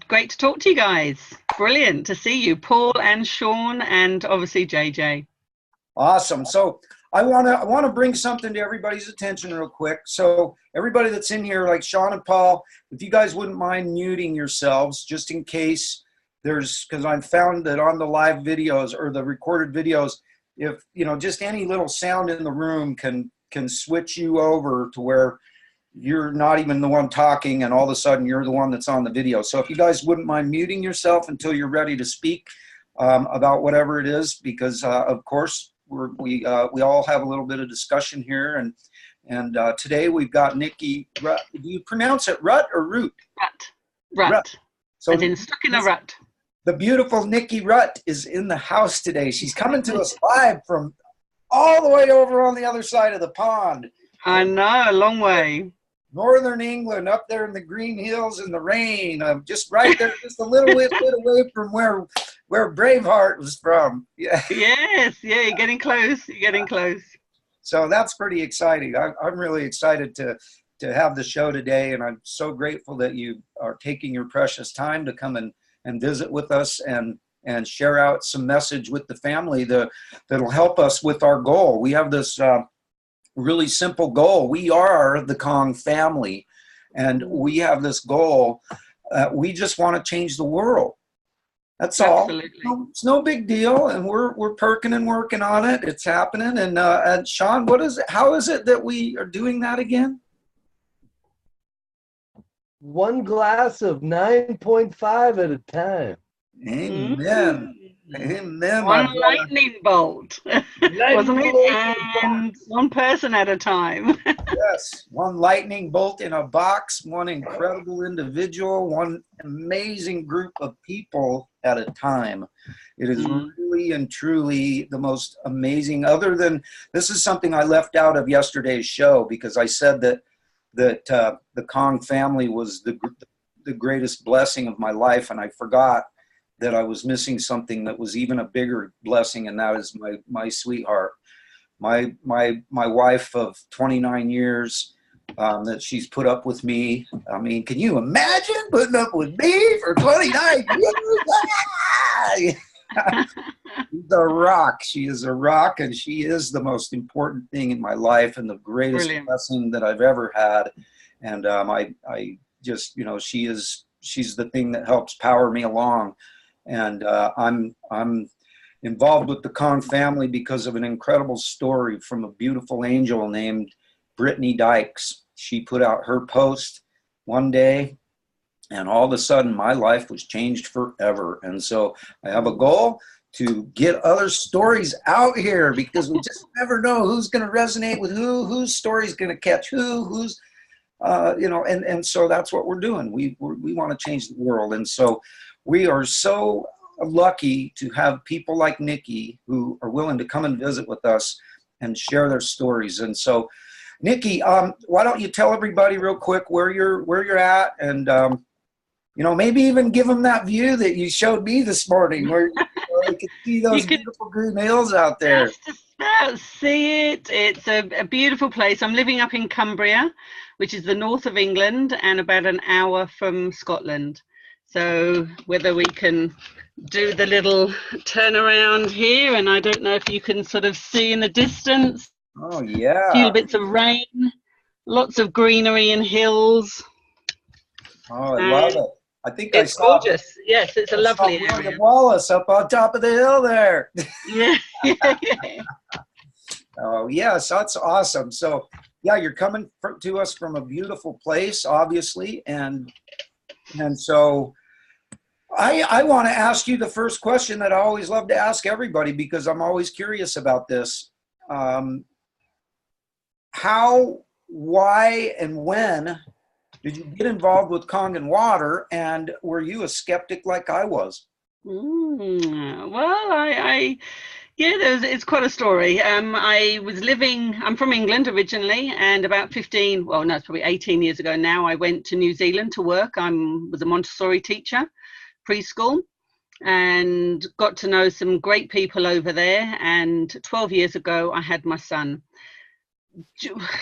Great to talk to you guys. Brilliant to see you, Paul and Sean, and obviously JJ. Awesome. So I want to bring something to everybody's attention real quick. So everybody that's in here, like Sean and Paul, if you guys wouldn't mind muting yourselves, just in case because I've found that on the live videos or the recorded videos, if just any little sound in the room can switch you over to where you're not even the one talking and all of a sudden you're the one that's on the video. So if you guys wouldn't mind muting yourself until you're ready to speak about whatever it is, because of course we all have a little bit of discussion here, and today we've got Niki Rutt. Do you pronounce it Rutt or Root? Rutt. So as in stuck in a rut. The beautiful Niki Rutt is in the house today. She's coming to us live from all the way over on the other side of the pond. I know, a long way. Northern England, up there in the green hills in the rain, just right there, just a little bit away from where Braveheart was from. Yeah. Yes, yeah, you're getting close. You're getting close. So that's pretty exciting. I'm really excited to have the show today, and I'm so grateful that you are taking your precious time to come and visit with us and share out some message with the family that'll help us with our goal. We have this really simple goal. We are the Kong family, and we have this goal. We just want to change the world. That's all. Absolutely. It's no big deal, and we're perking and working on it. It's happening. And Sean, what is it? How is it that we are doing that again? One glass of 9.5 at a time. Amen. Amen. One lightning bolt, wasn't it? And one person at a time. Yes, one lightning bolt in a box, one incredible individual, one amazing group of people at a time. It is really and truly the most amazing. Other than, this is something I left out of yesterday's show because I said that the Kong family was the greatest blessing of my life, and I forgot that I was missing something that was even a bigger blessing, and that is my sweetheart, my wife of 29 years, that she's put up with me. I mean, can you imagine putting up with me for 29 years? She's a rock. She is a rock, and she is the most important thing in my life and the greatest blessing that I've ever had. And I just, she's the thing that helps power me along. And I'm involved with the Kong family because of an incredible story from a beautiful angel named Brittany Dykes. She put out her post one day, and all of a sudden my life was changed forever. And so I have a goal to get other stories out here, because we just never know who's going to resonate with whose story's going to catch who's and so that's what we're doing. We want to change the world. And so we are so lucky to have people like Niki who are willing to come and visit with us and share their stories. And so, Niki, why don't you tell everybody real quick where you're at, and maybe even give them that view that you showed me this morning, where you can see those beautiful green hills out there. Just about see it. It's a beautiful place. I'm living up in Cumbria, which is the north of England and about an hour from Scotland. So whether we can do the little turnaround here, and I don't know if you can sort of see in the distance. Oh, yeah. A few bits of rain, lots of greenery and hills. Oh, I love it. I think it's gorgeous. Yes, it's a lovely area. William Wallace up on top of the hill there. Yeah. Oh, yes, that's awesome. So, yeah, you're coming to us from a beautiful place, obviously, and so I want to ask you the first question that I always love to ask everybody, because I'm always curious about this. How, why, and when did you get involved with Kong and Water, and were you a skeptic like I was? Well, it's quite a story. I'm from England originally, and about it's probably 18 years ago now, I went to New Zealand to work. I was a Montessori teacher, preschool, and got to know some great people over there. And 12 years ago, I had my son.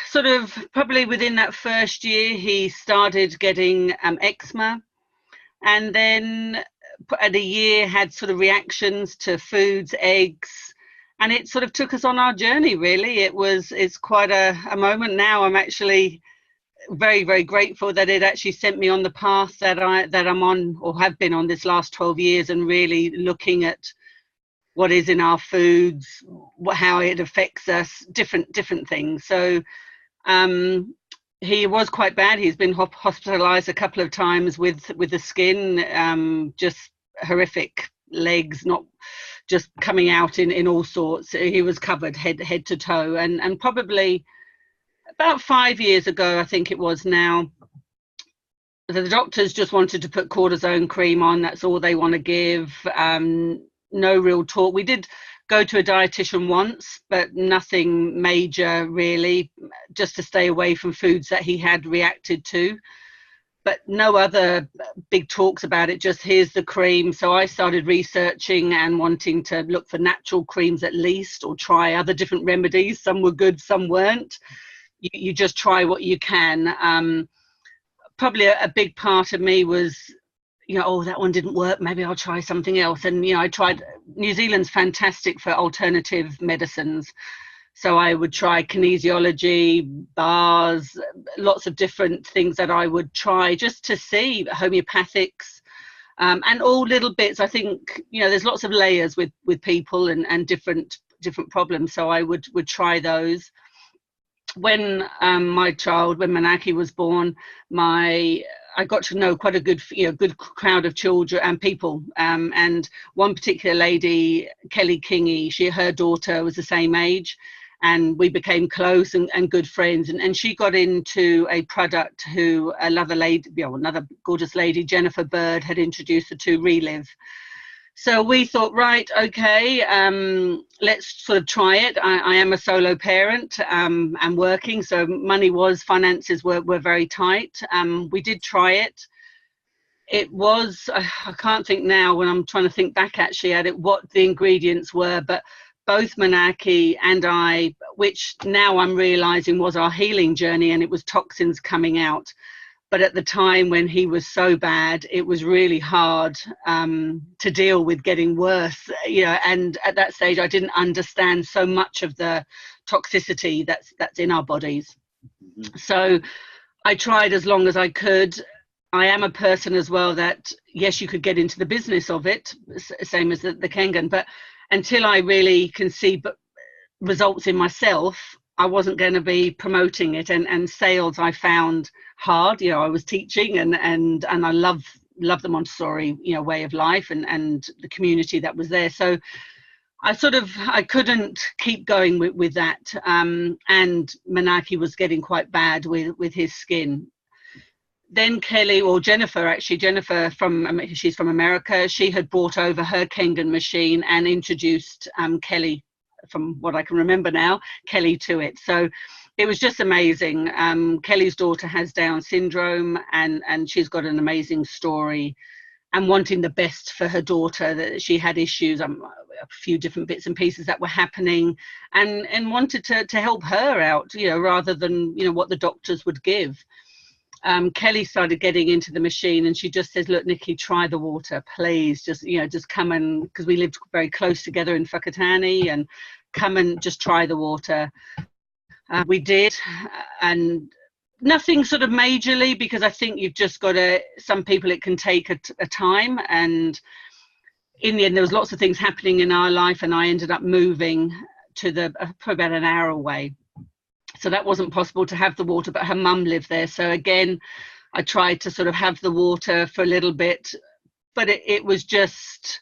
Sort of probably within that first year, he started getting eczema, and then at a year had sort of reactions to foods, eggs, and it sort of took us on our journey, really. It's quite a moment now. I'm actually very, very grateful that it actually sent me on the path that I'm on, or have been on, this last 12 years, and really looking at what is in our foods, how it affects us, different things. So he was quite bad. He's been hospitalized a couple of times with the skin, just horrific, legs not just coming out in all sorts. He was covered head to toe, and probably about 5 years ago, I think it was now, the doctors just wanted to put cortisone cream on. That's all they want to give. No real talk. We did go to a dietitian once, but nothing major really, just to stay away from foods that he had reacted to. But no other big talks about it, just here's the cream. So I started researching and wanting to look for natural creams at least, or try other different remedies. Some were good, some weren't. You just try what you can. Probably a big part of me was, oh, that one didn't work, maybe I'll try something else. And, I tried, New Zealand's fantastic for alternative medicines. So I would try kinesiology, bars, lots of different things that I would try just to see, homeopathics, and all little bits. I think, there's lots of layers with people and different problems. So I would try those. When my child, when Manaki was born, I got to know quite a good crowd of children and people. And one particular lady, Kelly Kingy, her daughter was the same age, and we became close and good friends. And she got into a product who another gorgeous lady, Jennifer Bird, had introduced her to, Relive. So we thought, right, okay, let's sort of try it. I am a solo parent and working, so finances were very tight. We did try it. It was, I can't think now when I'm trying to think back actually at it, what the ingredients were, but both Manaki and I, which now I'm realizing was our healing journey, and it was toxins coming out. But at the time when he was so bad, it was really hard to deal with getting worse, and at that stage I didn't understand so much of the toxicity that's in our bodies. Mm-hmm. So I tried as long as I could. I am a person as well that, yes, you could get into the business of it, same as the Kangen, but until I really can see results in myself, I wasn't going to be promoting it. And sales I found hard. I was teaching and I love the Montessori way of life and the community that was there. So I couldn't keep going with that. And Manaki was getting quite bad with his skin. Then Jennifer, she's from America. She had brought over her Kangen machine and introduced Kelly, from what I can remember now, Kelly to it. So it was just amazing. Kelly's daughter has Down syndrome, and she's got an amazing story, and wanting the best for her daughter. That she had issues, a few different bits and pieces that were happening, and wanted to help her out, rather than what the doctors would give. Kelly started getting into the machine, and she just says, look, Niki, try the water, please. Just come and, because we lived very close together in Whakatane, and come and just try the water. We did, and nothing sort of majorly, because I think you've just got to, some people it can take a time, and in the end there was lots of things happening in our life, and I ended up moving to probably about an hour away. So that wasn't possible to have the water, but her mum lived there. So again, I tried to sort of have the water for a little bit, but it was just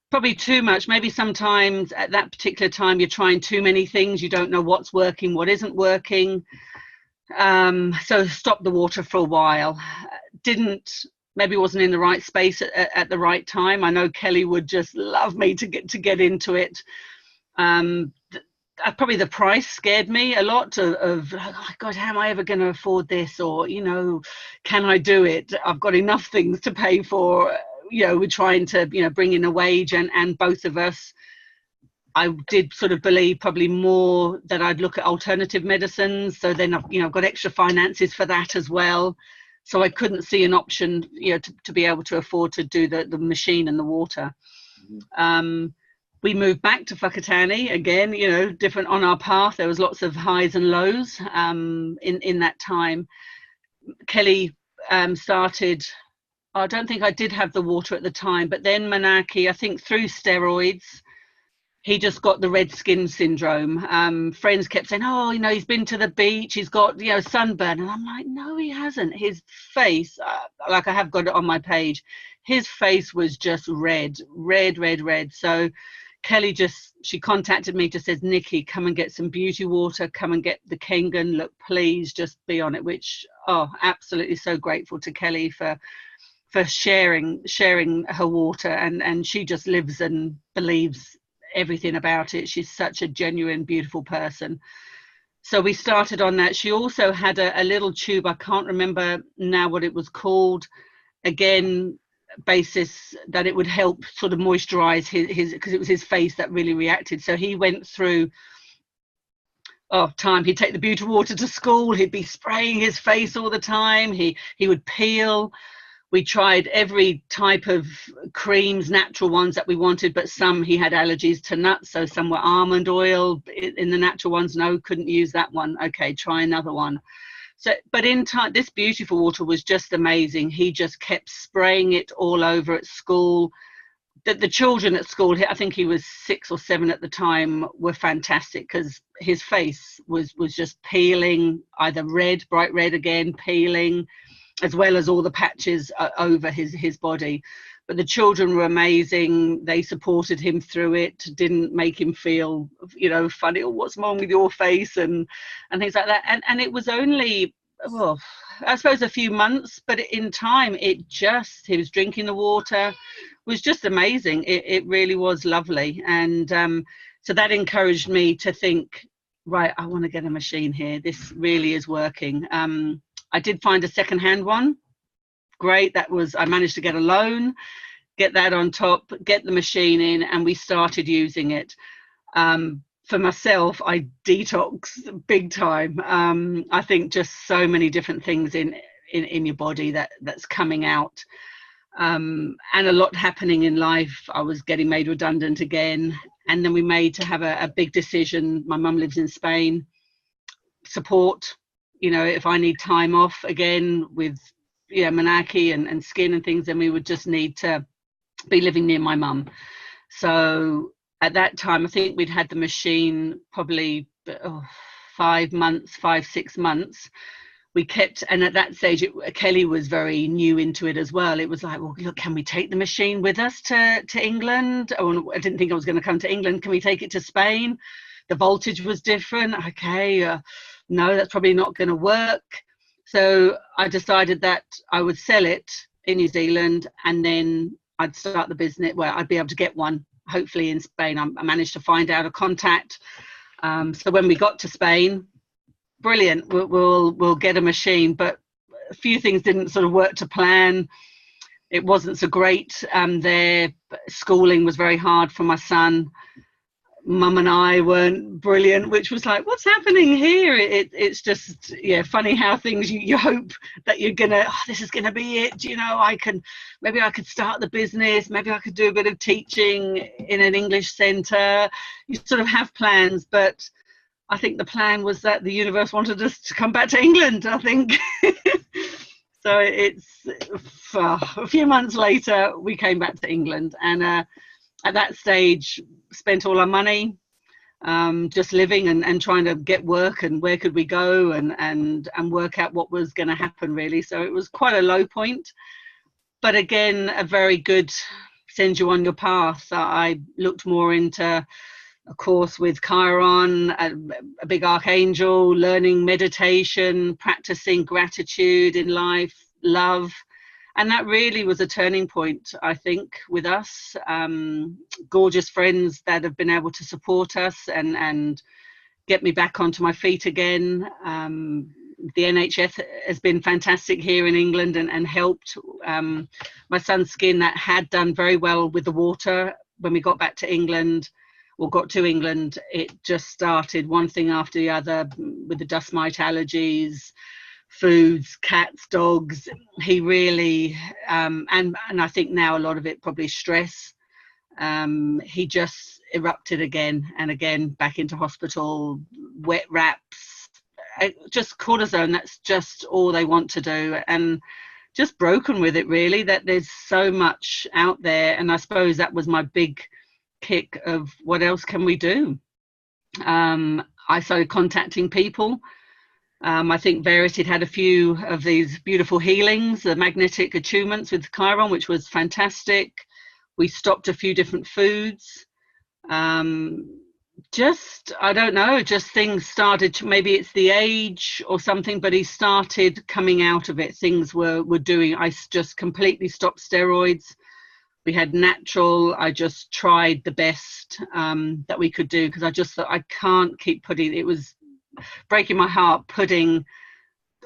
probably too much. Maybe sometimes at that particular time, you're trying too many things. You don't know what's working, what isn't working. So stopped the water for a while. Maybe wasn't in the right space at the right time. I know Kelly would just love me to get into it. Probably the price scared me a lot of oh God, how am I ever going to afford this? Or, can I do it? I've got enough things to pay for. We're trying to, bring in a wage, and both of us, I did sort of believe probably more that I'd look at alternative medicines. So then I've got extra finances for that as well. So I couldn't see an option, to be able to afford to do the machine and the water. We moved back to Whakatane again, different on our path. There was lots of highs and lows in that time. Kelly started, I don't think I did have the water at the time, but then Manaki, I think through steroids, he just got the red skin syndrome. Friends kept saying, oh, he's been to the beach, he's got, sunburn. And I'm like, no, he hasn't. His face, like I have got it on my page, his face was just red. So Kelly she contacted me, just says, Niki, come and get some beauty water, come and get the Kangen, look, please just be on it, which, absolutely so grateful to Kelly for sharing her water. And she just lives and believes everything about it. She's such a genuine, beautiful person. So we started on that. She also had a little tube, I can't remember now what it was called, again, basis that it would help sort of moisturize his because it was his face that really reacted. So he went through time. He'd take the beauty water to school, he'd be spraying his face all the time, he would peel. We tried every type of creams, natural ones that we wanted, but some he had allergies to nuts, so some were almond oil in the natural ones. No, couldn't use that one. Okay, try another one. So, but in time, this beautiful water was just amazing. He just kept spraying it all over at school. The children at school, I think he was 6 or 7 at the time, were fantastic because his face was just peeling, either red, bright red again, peeling, as well as all the patches over his body. But the children were amazing. They supported him through it, didn't make him feel, funny, or what's wrong with your face and things like that. And it was only, I suppose a few months, but in time, he was drinking the water, was just amazing. It really was lovely. And so that encouraged me to think, right, I want to get a machine here. This really is working. I did find a second-hand one. Great. I managed to get a loan, get that on top, get the machine in, and we started using it. For myself, I detox big time. I think just so many different things in your body that's coming out. And a lot happening in life. I was getting made redundant again. And then we made to have a big decision. My mum lives in Spain. Support. If I need time off again with Manaki and skin and things, then we would just need to be living near my mum. So at that time, I think we'd had the machine probably 5-6 months. We kept, and at that stage, Kelly was very new into it as well. It was like, well, look, can we take the machine with us to England? Oh, I didn't think I was going to come to England. Can we take it to Spain? The voltage was different. Okay, no, that's probably not going to work. So I decided that I would sell it in New Zealand, and then I'd start the business where I'd be able to get one, hopefully in Spain. I managed to find out a contact. So when we got to Spain, brilliant, we'll get a machine, but a few things didn't sort of work to plan. It wasn't so great. Their schooling was very hard for my son. Mum and I weren't brilliant, which was like, what's happening here? It's just, funny how things, you hope that you're gonna, this is gonna be it. Maybe I could start the business, maybe I could do a bit of teaching in an English centre. You sort of have plans, but I think the plan was that the universe wanted us to come back to England, I think. So it's a few months later, we came back to England, and at that stage, spent all our money, just living and trying to get work, and where could we go, and work out what was going to happen, really. So it was quite a low point, but again, a very good send you on your path. I looked more into a course with Chiron, a big archangel, learning meditation, practicing gratitude in life, love. And that really was a turning point, I think, with us. Gorgeous friends that have been able to support us and get me back onto my feet again. The NHS has been fantastic here in England and helped. My son's skin that had done very well with the water. When we got back to England, or got to England, it just started one thing after the other with the dust mite allergies, foods, cats, dogs. He really, and I think now a lot of it probably stress. He just erupted again and again, back into hospital, wet wraps, just cortisone. That's just all they want to do. And just broken with it, really, that there's so much out there. And I suppose that was my big kick of what else can we do. I started contacting people. I think Verity had a few of these beautiful healings, the magnetic attunements with Chiron, which was fantastic. We stopped a few different foods. Just, I don't know, just things started to, maybe it's the age or something, but he started coming out of it. Things were doing, I just completely stopped steroids. We had natural. I just tried the best that we could do, because I just thought I can't keep putting, it was breaking my heart putting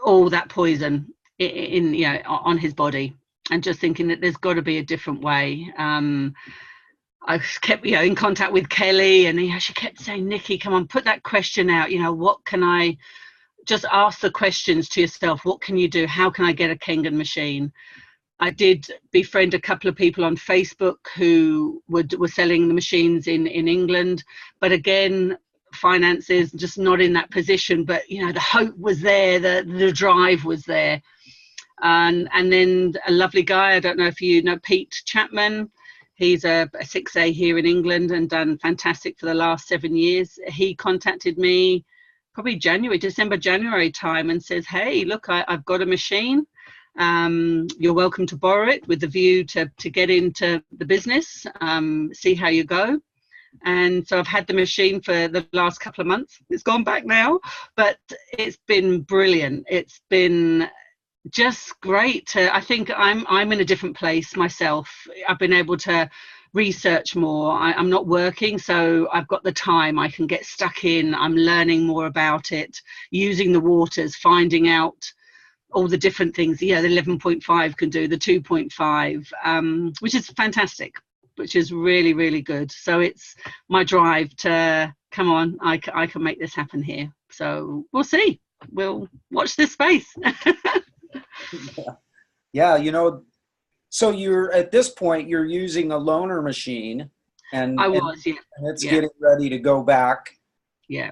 all that poison in you know, on his body, and just thinking that there's got to be a different way. I kept, you know, in contact with Kelly, and she kept saying, Nikki, come on, put that question out. You know, what can I, just ask the questions to yourself. What can you do? How can I get a Kangen machine? I did befriend a couple of people on Facebook who were selling the machines in England, but again, finances just not in that position. But you know, the hope was there, the drive was there, and then a lovely guy. I don't know if you know Pete Chapman. He's a 6A here in England and done fantastic for the last 7 years. He contacted me probably December, January time, and says, hey, look, I've got a machine. You're welcome to borrow it, with the view to get into the business, see how you go. And so I've had the machine for the last couple of months. It's gone back now, but it's been brilliant. It's been just great. I think I'm in a different place myself. I've been able to research more. I'm not working, so I've got the time. I can get stuck in. I'm learning more about it, using the waters, finding out all the different things. Yeah, the 11.5 can do, the 2.5, which is fantastic, which is really, really good. So it's my drive to, come on, I can make this happen here. So we'll see. We'll watch this space. Yeah, you know, so you're at this point you're using a loaner machine, and I was, yeah, and it's yeah, getting ready to go back. yeah.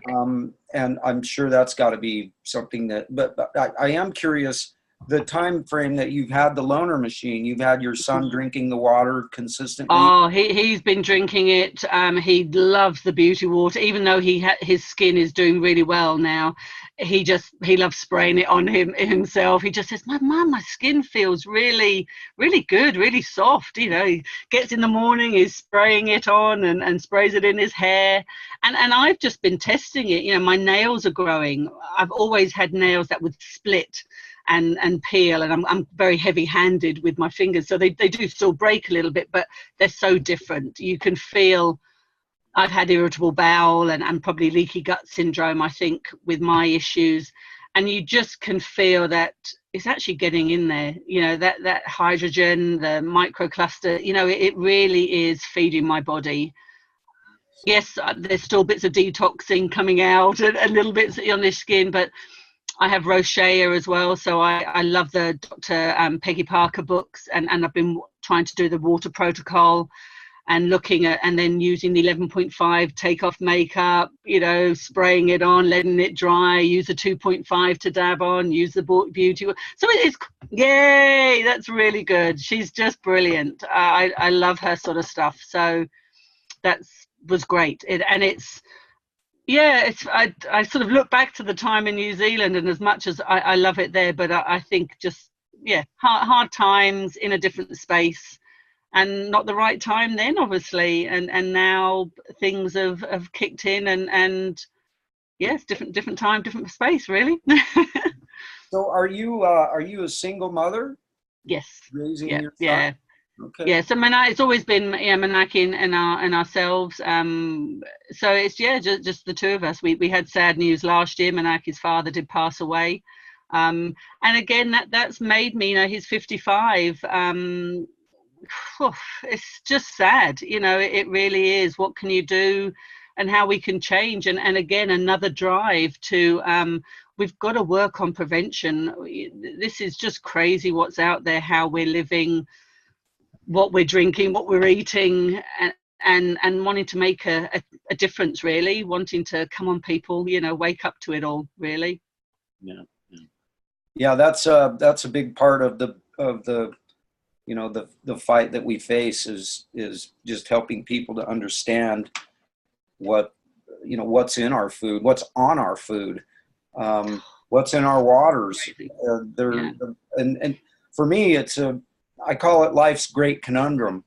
And I'm sure that's got to be something that. But I am curious, the time frame that you've had the loaner machine. You've had your son drinking the water consistently. Oh, he's been drinking it. He loves the beauty water, even though his skin is doing really well now. He loves spraying it on himself. He just says, Mum, my skin feels really, really good, really soft. You know, he gets in the morning, he's spraying it on and sprays it in his hair. And I've just been testing it. You know, my nails are growing. I've always had nails that would split and peel, and I'm very heavy-handed with my fingers, so they do still break a little bit, but they're so different. You can feel, I've had irritable bowel and probably leaky gut syndrome, I think, with my issues, and you just can feel that it's actually getting in there. You know, that hydrogen, the microcluster, you know, it really is feeding my body. Yes, there's still bits of detoxing coming out and little bits on the skin, but I have rosacea as well, so I love the Dr. Peggy Parker books, and I've been trying to do the water protocol and looking at, and then using the 11.5, take off makeup, you know, spraying it on, letting it dry, use the 2.5 to dab on, use the beauty. So it's, yay, that's really good. She's just brilliant. I love her sort of stuff. So that was great. Yeah, I sort of look back to the time in New Zealand, and as much as I love it there, but I think just, yeah, hard times in a different space, and not the right time then, obviously, and now things have kicked in, and yes, different time, different space, really. So are you a single mother? Yes. Raising Yeah, your son? yeah. Okay. Yeah, so it's always been Manaki and ourselves. So it's just the two of us. We had sad news last year. Manaki's father did pass away, and again that's made me. You know, he's 55. It's just sad. You know, it really is. What can you do? and how we can change. And again, another drive to, we've got to work on prevention. This is just crazy what's out there, how we're living, what we're drinking, what we're eating, and wanting to make a difference, really, wanting to, come on people, you know, wake up to it all, really. Yeah, that's a big part of the you know, the fight that we face is just helping people to understand what, you know, what's in our food, what's on our food, what's in our waters. And for me, I call it life's great conundrum,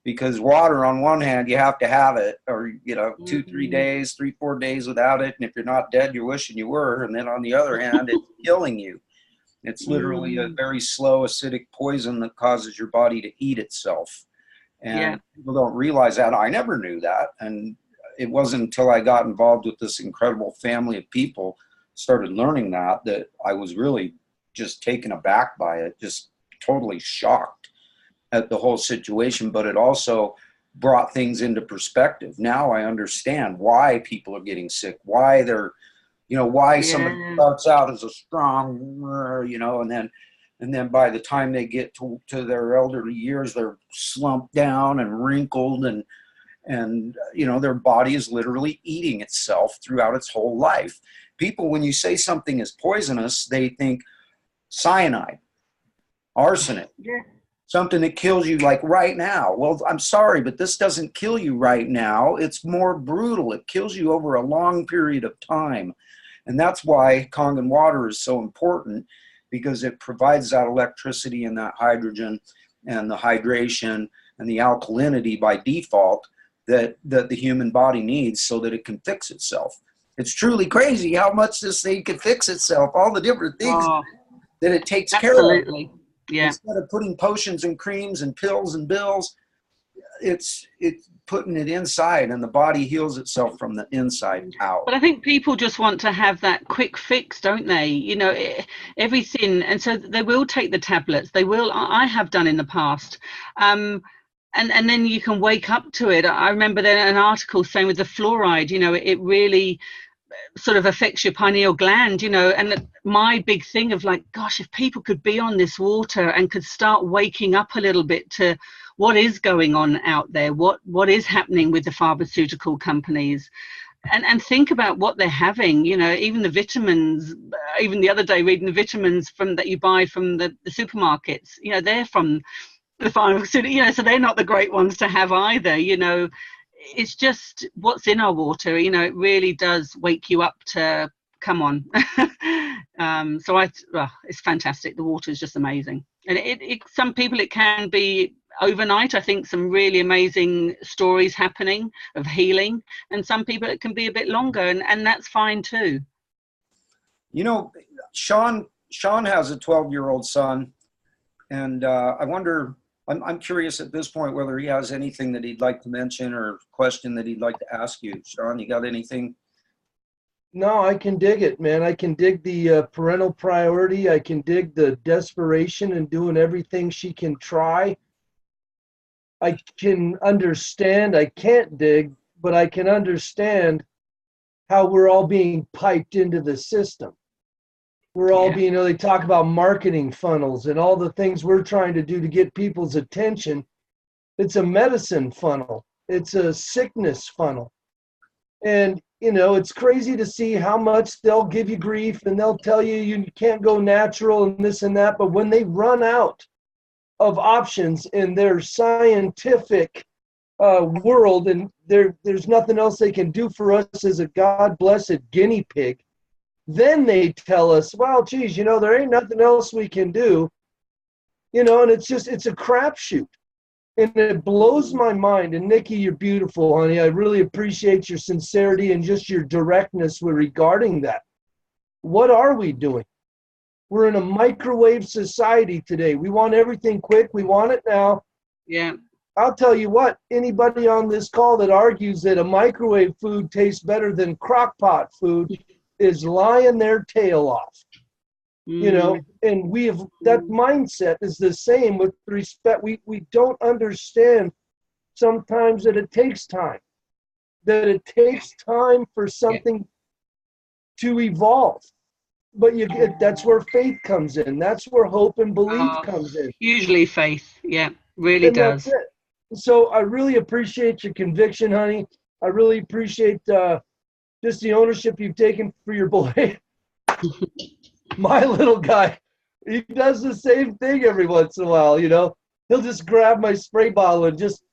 because water, on one hand, you have to have it, or, you know, 2-3 days, 3-4 days without it, and if you're not dead, you're wishing you were. And then on the other hand, it's killing you. It's literally a very slow acidic poison that causes your body to eat itself. And people don't realize that. I never knew that. And it wasn't until I got involved with this incredible family of people, started learning that I was really just taken aback by it, just totally shocked at the whole situation. But it also brought things into perspective. Now I understand why people are getting sick, why they're, you know, why somebody starts out as a strong, you know, and then by the time they get to their elderly years, they're slumped down and wrinkled, and you know, their body is literally eating itself throughout its whole life. People, when you say something is poisonous, they think cyanide, arsenic, something that kills you like right now. Well, I'm sorry, but this doesn't kill you right now. It's more brutal. It kills you over a long period of time. And that's why Kangen water is so important, because it provides that electricity and that hydrogen and the hydration and the alkalinity by default that the human body needs so that it can fix itself. It's truly crazy how much this thing can fix itself, all the different things that it takes care of. Yeah. Instead of putting potions and creams and pills and bills, it's putting it inside, and the body heals itself from the inside out. But I think people just want to have that quick fix, don't they? You know, everything. And so they will take the tablets. They will. I have done in the past. And then you can wake up to it. I remember there an article saying with the fluoride, you know, it really sort of affects your pineal gland, you know. And my big thing of like, gosh, if people could be on this water and could start waking up a little bit to what is going on out there, what is happening with the pharmaceutical companies, and think about what they're having, you know, even the vitamins. Even the other day reading the vitamins that you buy from the supermarkets, you know, they're from the pharmaceutical, you know, so they're not the great ones to have either, you know. It's just what's in our water, you know, it really does wake you up to come on. So it's fantastic. The water is just amazing. And some people, it can be overnight. I think some really amazing stories happening of healing, and some people it can be a bit longer, and that's fine too. You know, Sean has a 12-year-old son, and I wonder, I'm curious at this point whether he has anything that he'd like to mention or question that he'd like to ask you. Sean, you got anything? No, I can dig it, man. I can dig the parental priority. I can dig the desperation and doing everything she can try. I can understand, I can't dig, but I can understand how we're all being piped into the system. We're all being, you know, they talk about marketing funnels and all the things we're trying to do to get people's attention. It's a medicine funnel. It's a sickness funnel. And, you know, it's crazy to see how much they'll give you grief and they'll tell you you can't go natural and this and that. But when they run out of options in their scientific world, and there's nothing else they can do for us as a God-blessed guinea pig, then they tell us, well, geez, you know, there ain't nothing else we can do, you know. And it's a crapshoot. And it blows my mind. And Niki, you're beautiful, honey. I really appreciate your sincerity and just your directness regarding that. What are we doing? We're in a microwave society today. We want everything quick. We want it now. Yeah. I'll tell you what, anybody on this call that argues that a microwave food tastes better than crock pot food is lying their tail off. You know, and we have, that mindset is the same with respect. We don't understand sometimes that it takes time. that it takes time for something to evolve. But that's where faith comes in. That's where hope and belief comes in. Usually faith, yeah, really And does. that's it. So I really appreciate your conviction, honey. I really appreciate just the ownership you've taken for your boy. My little guy, he does the same thing every once in a while, you know. He'll just grab my spray bottle and just,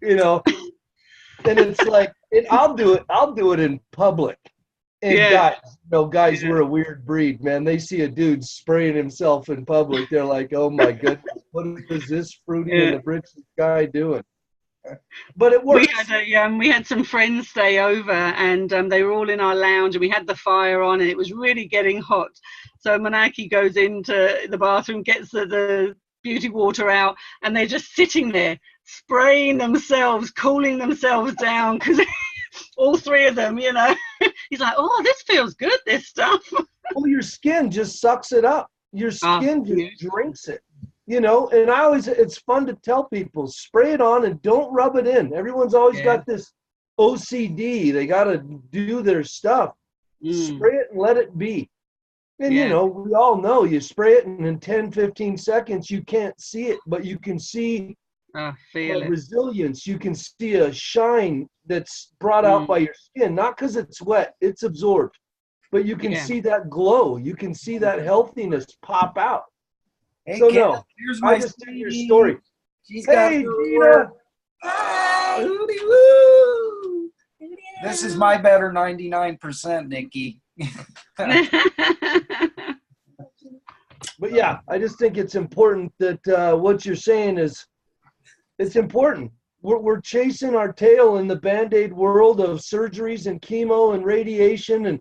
you know, and it's like, and I'll do it in public. And guys, we're a weird breed, man. They see a dude spraying himself in public. They're like, oh my goodness, what is this fruity in the britches guy doing? But it works. We had some friends stay over, and they were all in our lounge, and we had the fire on, and it was really getting hot. So Manaki goes into the bathroom, gets the beauty water out, and they're just sitting there spraying themselves, cooling themselves down, because all three of them, you know. He's like, oh, this feels good, this stuff. Well, your skin just sucks it up. Your skin just drinks it, you know. And it's fun to tell people, spray it on and don't rub it in. Everyone's always got this OCD. They got to do their stuff. Spray it and let it be. And, you know, we all know you spray it and in 10, 15 seconds, you can't see it, but you can see resilience. You can see a shine that's brought out by your skin, not because it's wet, it's absorbed, but you can see that glow. You can see that healthiness pop out. Hey, so Kenneth, here's my just tell your story. She's hey, Gina. HoooDeeeHooooo. This is my better 99%, Nikki. But yeah, I just think it's important that what you're saying is, it's important. We're chasing our tail in the Band-Aid world of surgeries and chemo and radiation. And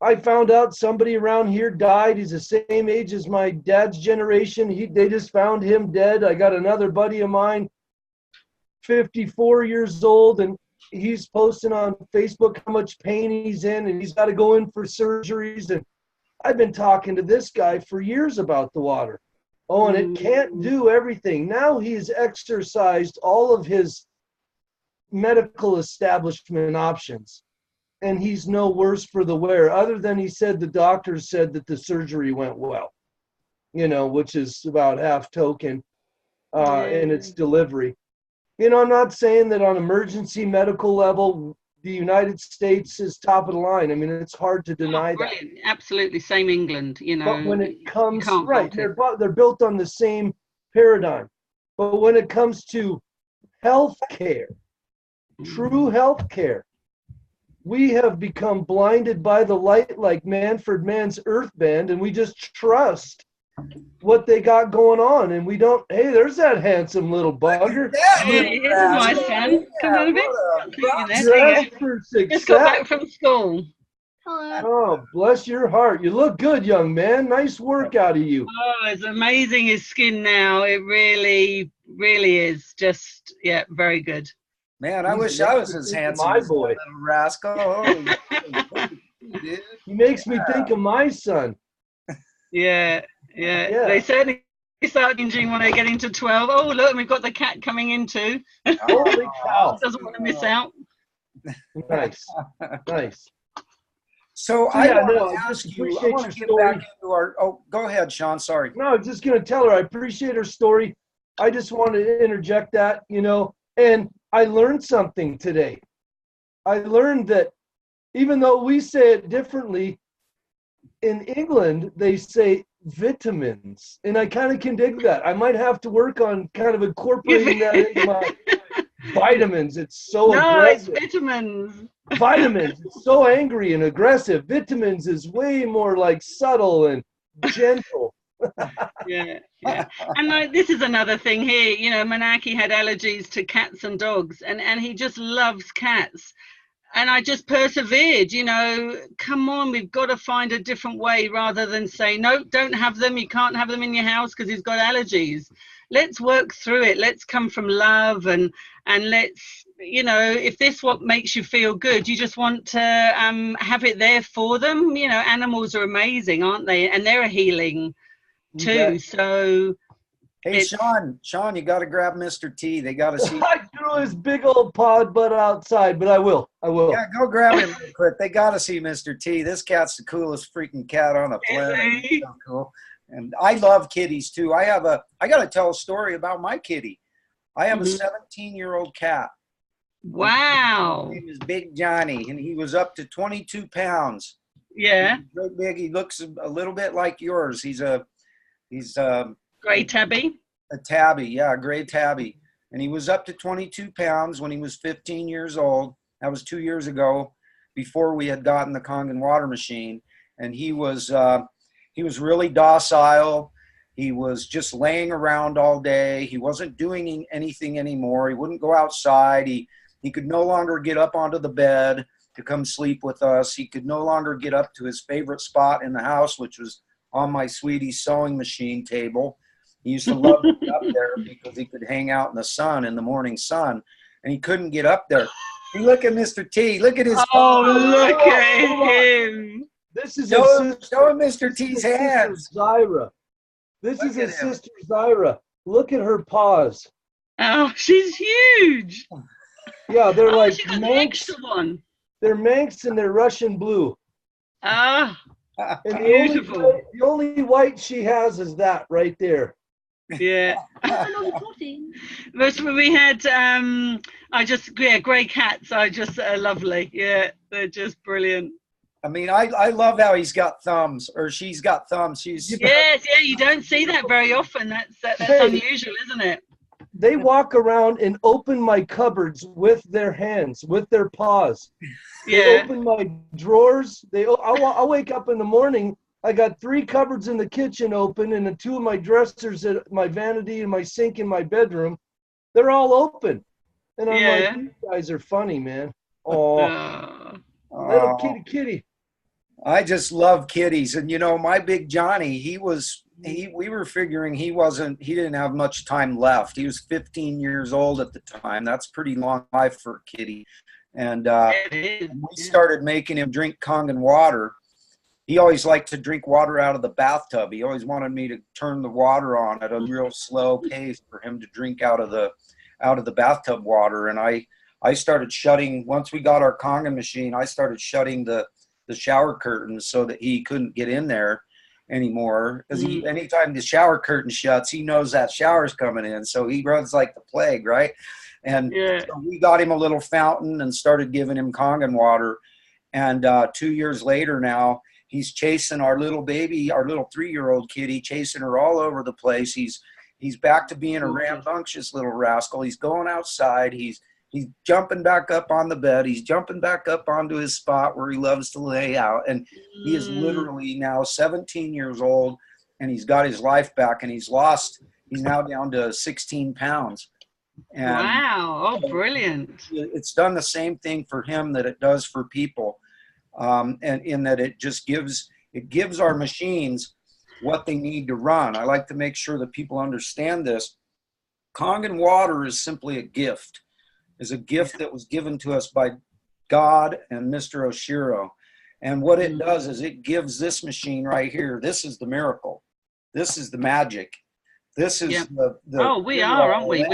I found out somebody around here died. He's the same age as my dad's generation. They just found him dead. I got another buddy of mine, 54 years old, and he's posting on Facebook how much pain he's in, and he's got to go in for surgeries. And I've been talking to this guy for years about the water. Oh, and it can't do everything. Now he's exercised all of his medical establishment options, and he's no worse for the wear, other than he said the doctors said that the surgery went well, you know, which is about half token in its delivery. You know, I'm not saying that on emergency medical level, the United States is top of the line. I mean, it's hard to deny that. Absolutely, same England, you know. But when it comes, right, they're built on the same paradigm. But when it comes to health care, true health care, we have become blinded by the light like Manfred Mann's Earth Band, and we just trust what they got going on, and we don't. Hey, there's that handsome little bugger. Hey, here's my son. Come on a bit. For success. Just got back from school. Hello. Oh, bless your heart. You look good, young man. Nice work out of you. Oh, it's amazing, his skin now. It really, really is. Just, very good. Man, I wish I was as handsome as boy. That little rascal. He makes me think of my son. Yeah. They certainly start changing when they get into 12. Oh, look, we've got the cat coming in too. Holy cow. Doesn't want to miss out. Nice. So I want to ask you, I want to get back into our, go ahead, Sean, sorry. No, I'm just going to tell her I appreciate her story. I just wanted to interject that, you know, and I learned something today. I learned that even though we say it differently, in England, they say vitamins, and I kind of can dig that. I might have to work on kind of incorporating that into my vitamins. It's so aggressive. It's vitamins. Vitamins, it's so angry and aggressive. Vitamins is way more like subtle and gentle. Yeah. And this is another thing here. You know, Manaki had allergies to cats and dogs, and he just loves cats. And I just persevered, you know, come on, we've got to find a different way rather than say, no, don't have them. You can't have them in your house because he's got allergies. Let's work through it. Let's come from love and let's, you know, if this what makes you feel good, you just want to have it there for them. You know, animals are amazing, aren't they? And they're a healing too. So hey, Sean, you got to grab Mr. T. They got to see. I threw his big old pod butt outside, but I will. Yeah, go grab him real quick. They got to see Mr. T. This cat's the coolest freaking cat on the planet. He's so cool. And I love kitties too. I got to tell a story about my kitty. I have a 17-year-old cat. Wow. His name is Big Johnny, and he was up to 22 pounds. Yeah. He's very big. He looks a little bit like yours. He's Gray tabby. A tabby, yeah, a gray tabby. And he was up to 22 pounds when he was 15 years old. That was 2 years ago, before we had gotten the Kangen water machine. And he was really docile. He was just laying around all day. He wasn't doing anything anymore. He wouldn't go outside. He could no longer get up onto the bed to come sleep with us. He could no longer get up to his favorite spot in the house, which was on my sweetie's sewing machine table. He used to love to get up there because he could hang out in the sun, in the morning sun, and he couldn't get up there. Hey, look at Mr. T. Look at his look at him. This is show him Mr. T's hands. Zyra. This is his sister Zyra. Look at her paws. Oh, she's huge. Yeah, they're like she got the Manx. extra one. They're Manx and they're Russian blue. Ah, And beautiful. the only white she has is that right there. Yeah. Most we had gray cats are just lovely. Yeah, they're just brilliant. I mean, I love how he's got thumbs, or she's got thumbs. Yes, yeah, you don't see that very often. That's unusual, isn't it? They walk around and open my cupboards with their hands, with their paws. Yeah. They open my drawers. I'll wake up in the morning. I got 3 cupboards in the kitchen open, and then 2 of my dressers, at my vanity and my sink in my bedroom. They're all open. And I'm like, these guys are funny, man. Oh, little kitty. I just love kitties. And, you know, my Big Johnny, we were figuring he didn't have much time left. He was 15 years old at the time. That's pretty long life for a kitty. And we started making him drink Kangen water. He always liked to drink water out of the bathtub. He always wanted me to turn the water on at a real slow pace for him to drink out of the bathtub water. And I started shutting, once we got our Kangen machine, I started shutting the shower curtains so that he couldn't get in there anymore. Because anytime the shower curtain shuts, he knows that shower's coming in. So he runs like the plague, right? And so we got him a little fountain and started giving him Kangen water. And 2 years later now, he's chasing our little baby, our little 3-year-old kitty, chasing her all over the place. He's back to being a rambunctious little rascal. He's going outside. He's jumping back up on the bed. He's jumping back up onto his spot where he loves to lay out. And he is literally now 17 years old, and he's got his life back, and he's now down to 16 pounds. And wow. Oh, brilliant. It's done the same thing for him that it does for people. And in that it gives our machines what they need to run. I like to make sure that people understand this. Kangen water is simply a gift. Is a gift that was given to us by God and Mr. Oshiro. And what it does is it gives this machine right here. This is the miracle. This is the magic. This is the we are, aren't we?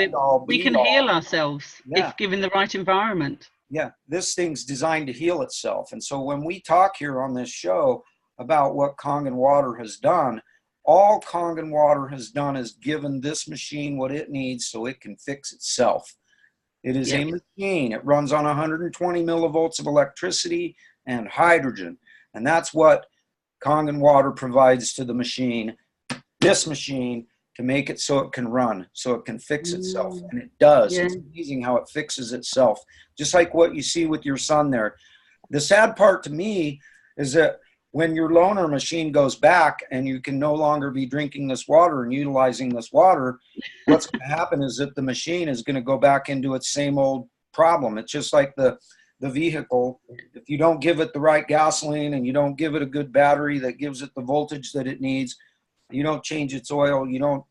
We can heal ourselves if given the right environment. Yeah, this thing's designed to heal itself. And so when we talk here on this show about what Kangen water has done, all Kangen water has done is given this machine what it needs so it can fix itself. It is a machine. It runs on 120 millivolts of electricity and hydrogen. And that's what Kangen water provides to the machine, this machine, to make it so it can run, so it can fix itself. And it does. It's amazing how it fixes itself. Just like what you see with your son there. The sad part to me is that when your loaner machine goes back and you can no longer be drinking this water and utilizing this water, what's going to happen is that the machine is going to go back into its same old problem. It's just like the vehicle. If you don't give it the right gasoline and you don't give it a good battery that gives it the voltage that it needs, you don't change its oil, you don't,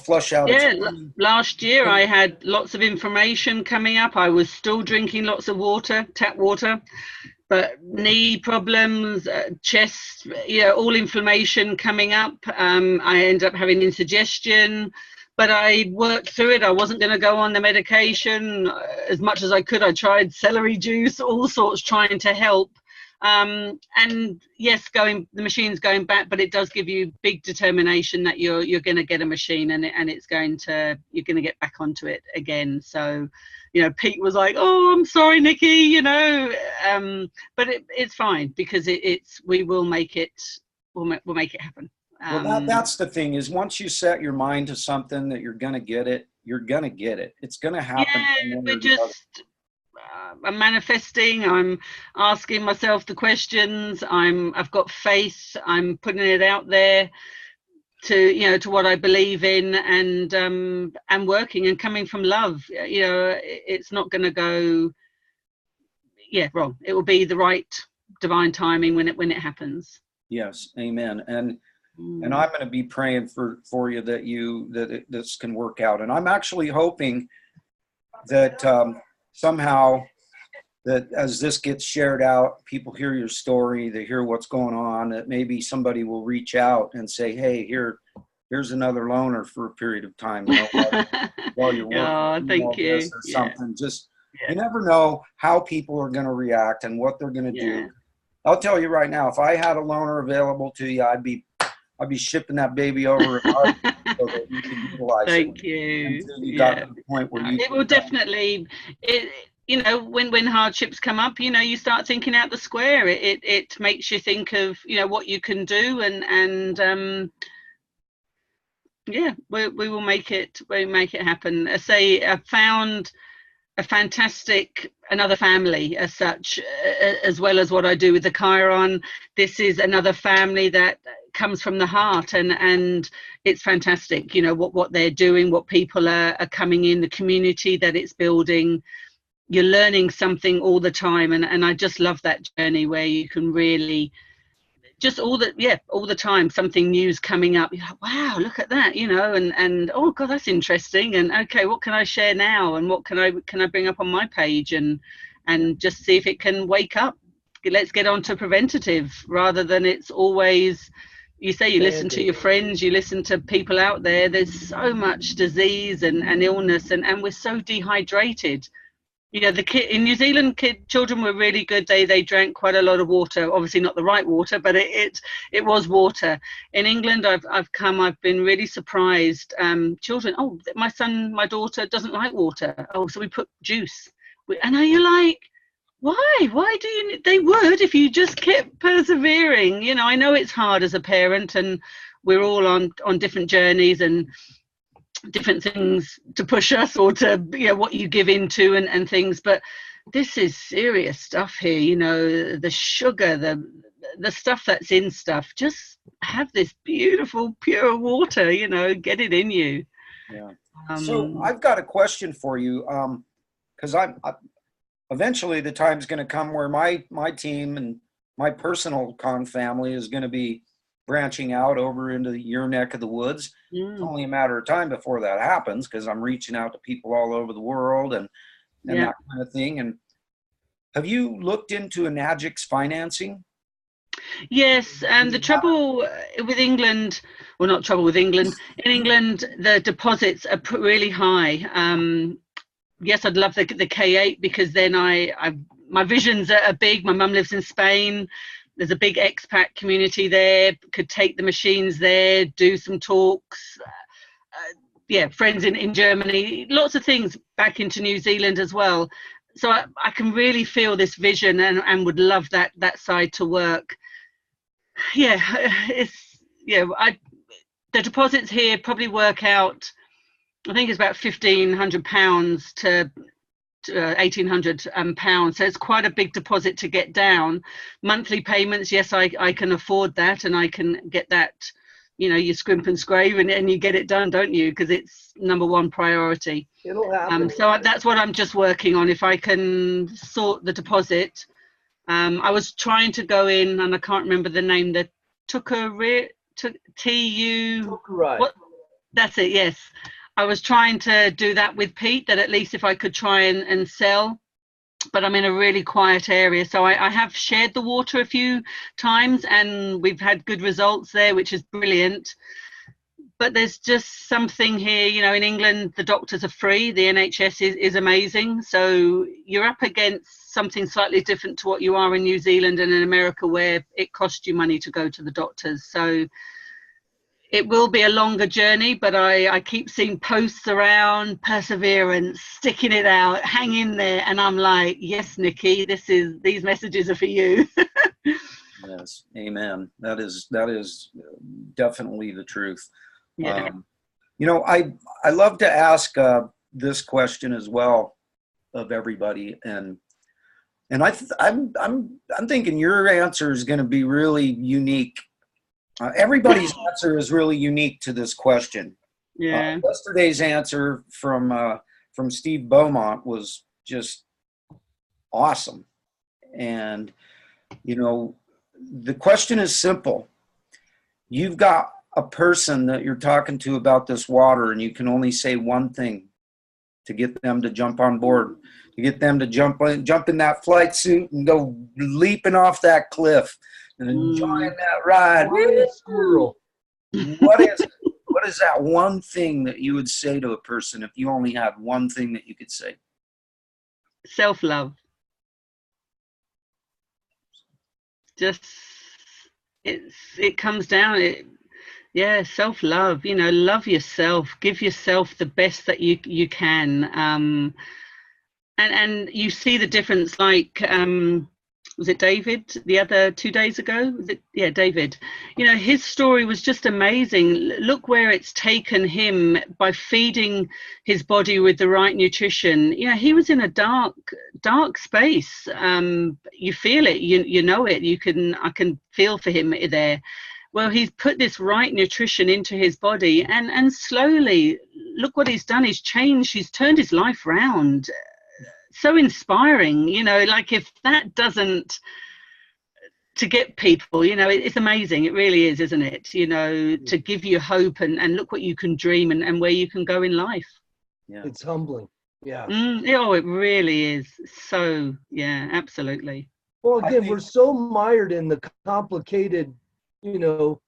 flush out its last year I had lots of information coming up. I was still drinking lots of water, tap water, but knee problems, chest, all inflammation coming up. I ended up having indigestion. but I worked through it. I wasn't going to go on the medication as much as I could. I tried celery juice, all sorts, trying to help. And yes, the machine's going back, but it does give you big determination that you're going to get a machine, and you're going to get back onto it again. So, you know, Pete was like, "Oh, I'm sorry, Nikki," you know, but it's fine, because we will make it. We'll make it happen. Well, that's the thing, is once you set your mind to something that you're going to get it, you're going to get it. It's going to happen. Yeah, I'm manifesting. I'm asking myself the questions. I've got faith. I'm putting it out there to what I believe in, and working and coming from love. You know, it's not going to go wrong. It will be the right divine timing when it happens. Yes, amen. And I'm going to be praying for you that this can work out. And I'm actually hoping that somehow, that as this gets shared out, people hear your story, they hear what's going on, that maybe somebody will reach out and say, "Hey, here's another loaner for a period of time, you know, while you're working." Oh, thank you. This or something. Just, you never know how people are going to react and what they're going to do. I'll tell you right now, if I had a loaner available to you, I'd be shipping that baby over so that you can utilize it. Thank you. Until you got to the point where it will definitely. You know, when hardships come up, you know, you start thinking out the square. It makes you think of, you know, what you can do, and we will make it. We make it happen. I say, I found a fantastic another family as such, as well as what I do with the Chiron. This is another family that comes from the heart, and it's fantastic, you know, what they're doing, what people are coming in, the community that it's building. You're learning something all the time, and I just love that journey where you can really just all the time something new's coming up. You're like, wow, look at that, you know, and oh god, that's interesting, and okay, what can I share now, and what can I bring up on my page, and just see if it can wake up. Let's get on to preventative, rather than it's always, you say, you listen to your friends, you listen to people out there, there's so much disease and illness, and we're so dehydrated. You know, in New Zealand, children were really good. They drank quite a lot of water. Obviously, not the right water, but it was water. In England, I've been really surprised. Children, oh, my daughter doesn't like water. Oh, so we put juice. And are you like, why? Why do you? They would if you just kept persevering. You know, I know it's hard as a parent, and we're all on different journeys and different things to push us, or to, you know, what you give into and things, but this is serious stuff here. You know, the sugar, the stuff that's in stuff. Just have this beautiful pure water, you know, get it in you. So I've got a question for you, because eventually the time's going to come where my team and my personal con family is going to be branching out over into your neck of the woods. It's only a matter of time before that happens, because I'm reaching out to people all over the world and that kind of thing. And have you looked into Enagix financing? Yes, and the trouble with England, well, not trouble with England. In England, the deposits are really high. Yes, I'd love the K8, because then my visions are big. My mum lives in Spain. There's a big expat community there. Could take the machines there, do some talks. Friends in Germany, lots of things back into New Zealand as well. So I can really feel this vision, and would love that side to work. The deposits here probably work out, I think it's about £1,500 to £1,800, so it's quite a big deposit to get down. Monthly payments, yes, I can afford that, and I can get that. You know, you scrimp and scrape, and you get it done, don't you? Because it's number one priority. It'll happen. So that's what I'm just working on. If I can sort the deposit. I was trying to go in, and I can't remember the name. The TU. What? That's it. Yes. I was trying to do that with Pete, that at least if I could try and sell, but I'm in a really quiet area. So I have shared the water a few times, and we've had good results there, which is brilliant. but there's just something here, you know, in England, the doctors are free. The NHS is amazing. So you're up against something slightly different to what you are in New Zealand and in America, where it costs you money to go to the doctors. So it will be a longer journey, but I keep seeing posts around perseverance, sticking it out, hang in there. And I'm like, yes, Niki, these messages are for you. Yes, amen. That is definitely the truth. Yeah. You know, I love to ask this question as well of everybody, and I'm thinking your answer is going to be really unique. Everybody's answer is really unique to this question. Yeah. Yesterday's answer from Steve Beaumont was just awesome, and you know, the question is simple. You've got a person that you're talking to about this water, and you can only say one thing to get them to jump on board, to get them to jump in that flight suit and go leaping off that cliff and enjoying that ride. Squirrel. What is that one thing that you would say to a person if you only had one thing that you could say? Self-love. Just it comes down, self-love, you know, love yourself, give yourself the best that you can, and you see the difference. Like was it David the other 2 days ago? David, you know, his story was just amazing. Look where it's taken him by feeding his body with the right nutrition. You know, he was in a dark space. You feel it, you know it, I can feel for him there. Well, he's put this right nutrition into his body, and slowly, look what he's done. He's changed, he's turned his life around. So inspiring, you know, like if that doesn't, to get people, you know, it's amazing. It really is, isn't it? You know, to give you hope and look what you can dream and where you can go in life. Yeah. It's humbling. Yeah. It really is. So, yeah, absolutely. Well, again, we're so mired in the complicated, you know,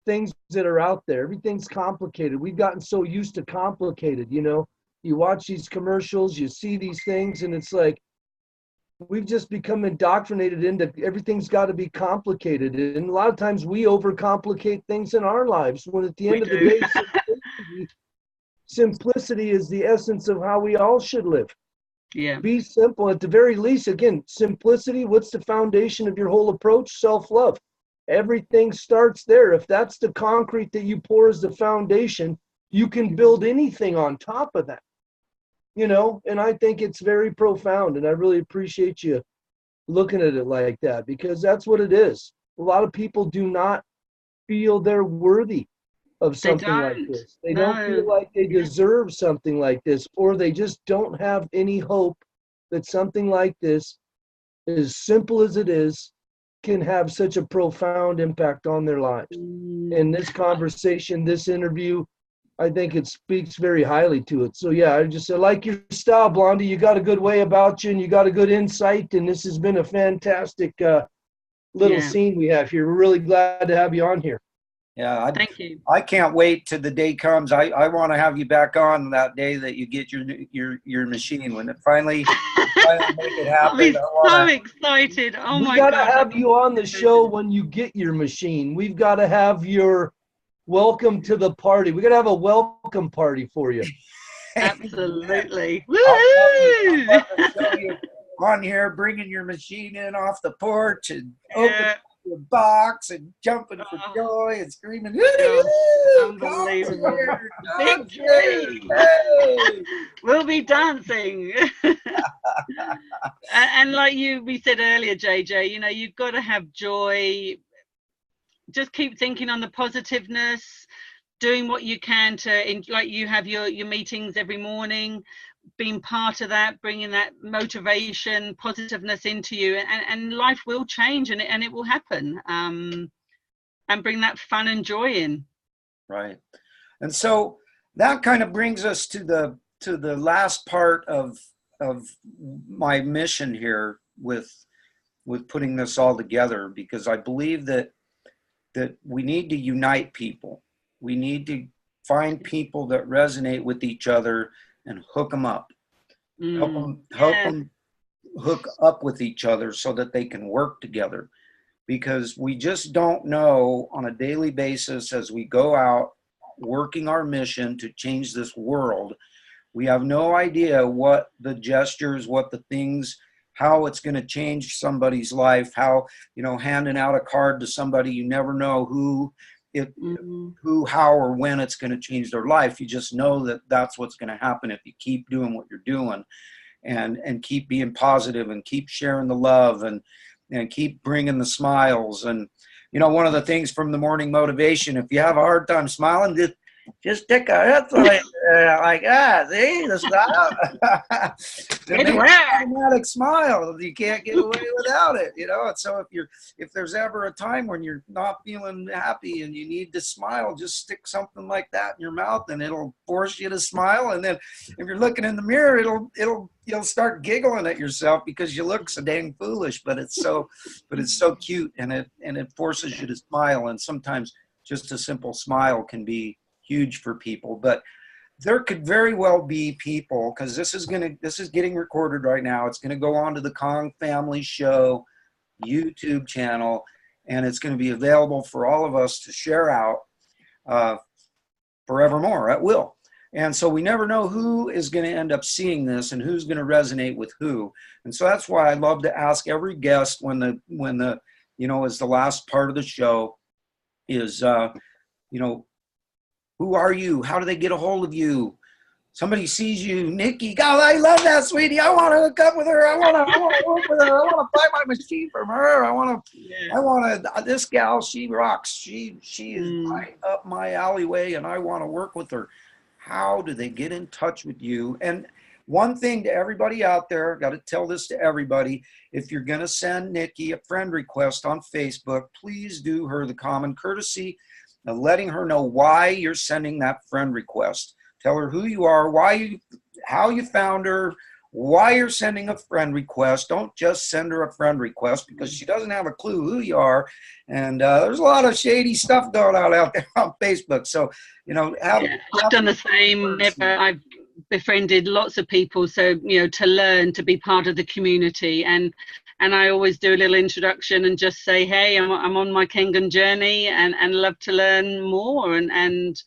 things that are out there. Everything's complicated. We've gotten so used to complicated, you know. You watch these commercials, you see these things, and it's like we've just become indoctrinated into everything's got to be complicated. And a lot of times we overcomplicate things in our lives, when at the end of the day, simplicity is the essence of how we all should live. Yeah. Be simple. At the very least, again, simplicity. What's the foundation of your whole approach? Self-love. Everything starts there. If that's the concrete that you pour as the foundation, you can build anything on top of that. You know, and I think it's very profound, and I really appreciate you looking at it like that, because that's what it is. A lot of people do not feel they're worthy of something like this. They don't feel like they deserve something like this, or they just don't have any hope that something like this, as simple as it is, can have such a profound impact on their lives. And this conversation, this interview, I think it speaks very highly to it. So yeah, I like your style, Blondie. You got a good way about you, and you got a good insight, and this has been a fantastic little scene we have here. We're really glad to have you on here. Yeah, thank you. I can't wait till the day comes. I want to have you back on that day that you get your machine, when it finally make it happen. I'll be so excited. Oh my God. We got to have you on the show when you get your machine. We've got to have your welcome to the party. We got to have a welcome party for you. Absolutely. I'll show you on here, bringing your machine in off the porch and opening the box and jumping for joy and screaming. Unbelievable. Victory. We'll be dancing. And like we said earlier, JJ, you know, you've got to have joy. Just keep thinking on the positiveness, doing what you can to, like you have your meetings every morning, being part of that, bringing that motivation, positiveness into you, and life will change, and it will happen, and bring that fun and joy in. Right. And so that kind of brings us to the last part of my mission here with putting this all together, because I believe that we need to unite people. we need to find people that resonate with each other and hook them up. Help them hook up with each other so that they can work together, because we just don't know on a daily basis as we go out working our mission to change this world. We have no idea what the gestures, what the things, how it's going to change somebody's life, how, you know, handing out a card to somebody, you never know who, how, or when it's going to change their life. You just know that that's what's going to happen if you keep doing what you're doing, and keep being positive, and keep sharing the love, and keep bringing the smiles. And, you know, one of the things from the morning motivation, if you have a hard time smiling, just take a hit like see the smile. The automatic smile. You can't get away without it, you know. And so if there's ever a time when you're not feeling happy and you need to smile, just stick something like that in your mouth, and it'll force you to smile. And then if you're looking in the mirror, you'll start giggling at yourself because you look so dang foolish, but it's so cute, and it forces you to smile. And sometimes just a simple smile can be huge for people. But there could very well be people, because this is getting recorded right now. It's going to go on to the Kong Family Show YouTube channel, and it's going to be available for all of us to share out forevermore at will. And so we never know who is going to end up seeing this and who's going to resonate with who. And so that's why I love to ask every guest when the you know, is the last part of the show is you know, who are you? How do they get a hold of you? Somebody sees you, Niki, God, I love that, sweetie. I want to hook up with her. I want to work with her. I want to buy my machine from her. I want to, this gal, she rocks. She is right up my alleyway, and I want to work with her. How do they get in touch with you? And one thing to everybody out there, got to tell this to everybody, if you're going to send Niki a friend request on Facebook, please do her the common courtesy of letting her know why you're sending that friend request. Tell her who you are, how you found her, why you're sending a friend request. Don't just send her a friend request, because she doesn't have a clue who you are. And there's a lot of shady stuff going on out there on Facebook. So, you know, I've done the same. I've befriended lots of people, so, you know, to learn to be part of the community. And I always do a little introduction and just say, hey, I'm on my Kangen journey, and love to learn more. And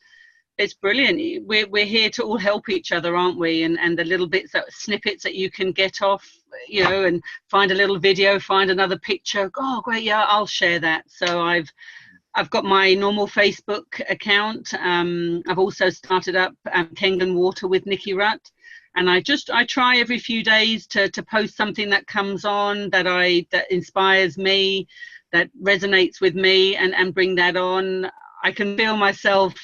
it's brilliant. We're here to all help each other, aren't we? And the little snippets that you can get off, you know, and find a little video, find another picture. Oh, great, yeah, I'll share that. So I've got my normal Facebook account. I've also started up Kangen Water with Niki Rutt. And I try every few days to post something that comes on that inspires me, that resonates with me, and bring that on. I can feel myself.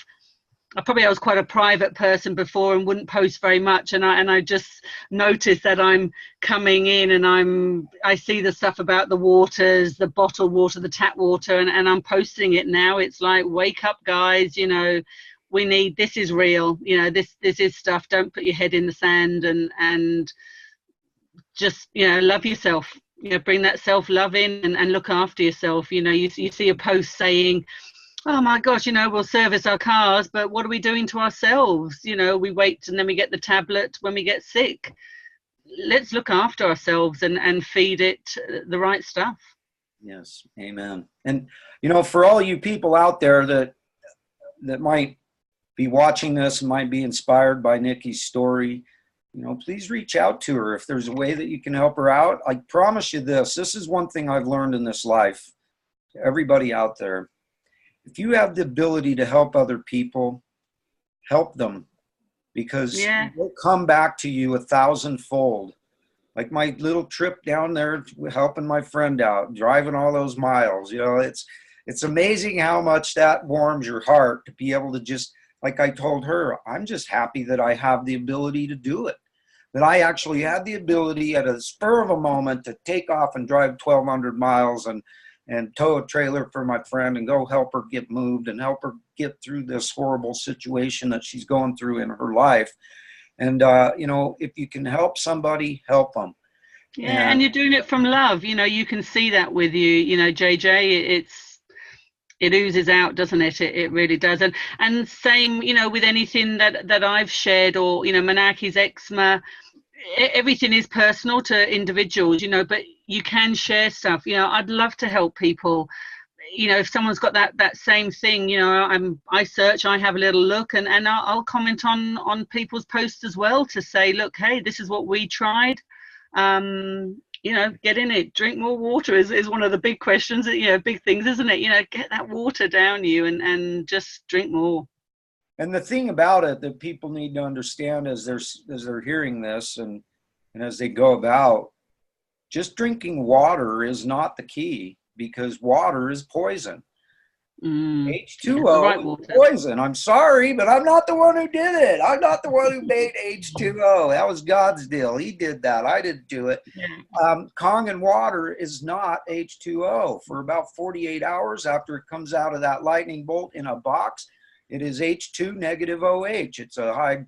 I was quite a private person before and wouldn't post very much, and I just noticed that I'm coming in and I see the stuff about the waters, the bottled water, the tap water, and I'm posting it now. It's like, wake up, guys, you know, this is real, you know, this is stuff. Don't put your head in the sand, and just, you know, love yourself, you know, bring that self-love in, and look after yourself. You know, you see a post saying, oh my gosh, you know, we'll service our cars, but what are we doing to ourselves? You know, we wait and then we get the tablet when we get sick. Let's look after ourselves and feed it the right stuff. Yes, amen. And, you know, for all you people out there that might be watching this and might be inspired by Niki's story, you know, please reach out to her if there's a way that you can help her out. I promise you this is one thing I've learned in this life, to everybody out there. If you have the ability to help other people, help them, because they'll come back to you 1,000-fold. Like my little trip down there, helping my friend out, driving all those miles. You know, it's amazing how much that warms your heart to be able to just, like I told her, I'm just happy that I have the ability to do it. That I actually had the ability at a spur of a moment to take off and drive 1,200 miles and tow a trailer for my friend and go help her get moved and help her get through this horrible situation that she's going through in her life. And, you know, if you can help somebody, help them. Yeah, and you're doing it from love. You know, you can see that with you. You know, JJ, It oozes out, doesn't it? It really does. And same, you know, with anything that I've shared, or, you know, Manaki's eczema, everything is personal to individuals, you know, but you can share stuff. You know, I'd love to help people. You know, if someone's got that same thing, you know, I search, I have a little look, and I'll comment on people's posts as well to say, look, hey, this is what we tried. You know, get in it, drink more water is one of the big questions, you know, big things, isn't it? You know, get that water down you and just drink more. And the thing about it that people need to understand as they're hearing this, and as they go about, just drinking water is not the key, because water is poison. H2O Right is water. poison. I'm sorry, but I'm not the one who did it. I'm not the one who made H2O. That was God's deal. He did that. I didn't do it. Kangen water is not H2O. For about 48 hours after it comes out of that lightning bolt in a box, it is H2 negative OH. It's a high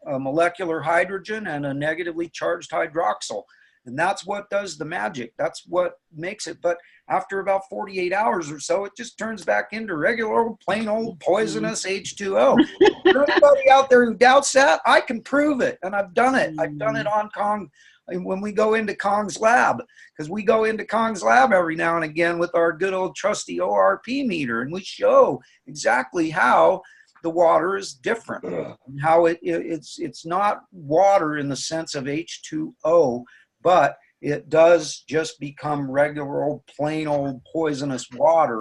a molecular hydrogen and a negatively charged hydroxyl. And that's what does the magic. That's what makes it. But after about 48 hours or so, it just turns back into regular old, plain old poisonous H2O. Anybody out there who doubts that, I can prove it. And I've done it. I've done it on Kong when we go into Kong's lab, because we go into Kong's lab every now and again with our good old trusty ORP meter, and we show exactly how the water is different, and how it's not water in the sense of H2O, but it does just become regular old, plain old poisonous water